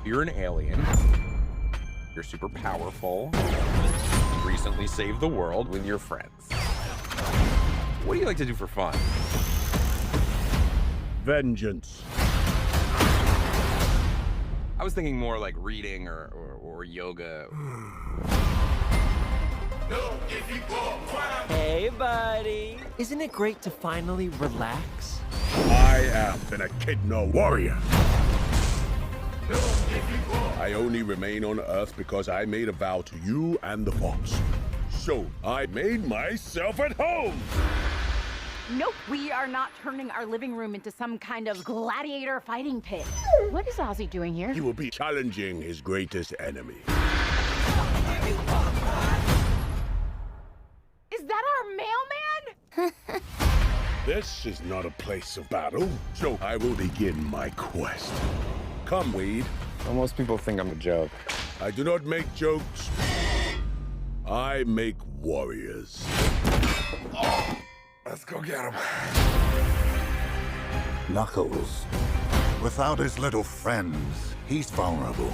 You're an alien. You're super powerful. You recently saved the world with your friends. What do you like to do for fun? Vengeance. I was thinking more like reading or yoga. Hey, buddy. Isn't it great to finally relax? I am an echidna warrior. I only remain on Earth because I made a vow to you and the Fox. So I made myself at home. Nope, we are not turning our living room into some kind of gladiator fighting pit. What is Ozzy doing here? He will be challenging his greatest enemy. Is that our mailman? This is not a place of battle, so I will begin my quest. Come, Wade. Well, most people think I'm a joke. I do not make jokes. I make warriors. Let's go get him. Knuckles. Without his little friends, he's vulnerable.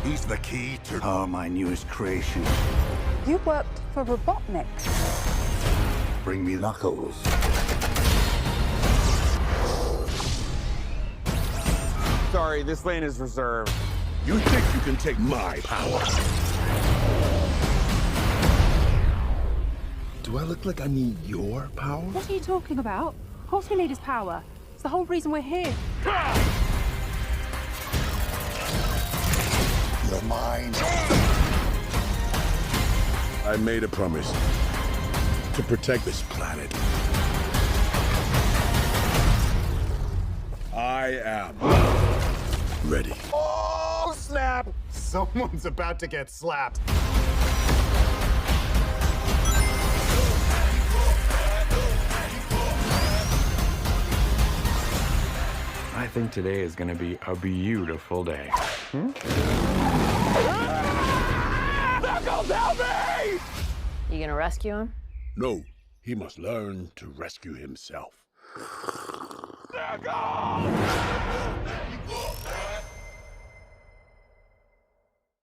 He's the key to my newest creation. You worked for Robotnik. Bring me Knuckles. Sorry, this lane is reserved. You think you can take my power? Do I look like I need your power? What are you talking about? Of course we need his power. It's the whole reason we're here. You're mine. I made a promise to protect this planet. I am ready. Oh, snap! Someone's about to get slapped. I think today is gonna be a beautiful day. Knuckles, help me! You gonna rescue him? No, he must learn to rescue himself. Knuckles!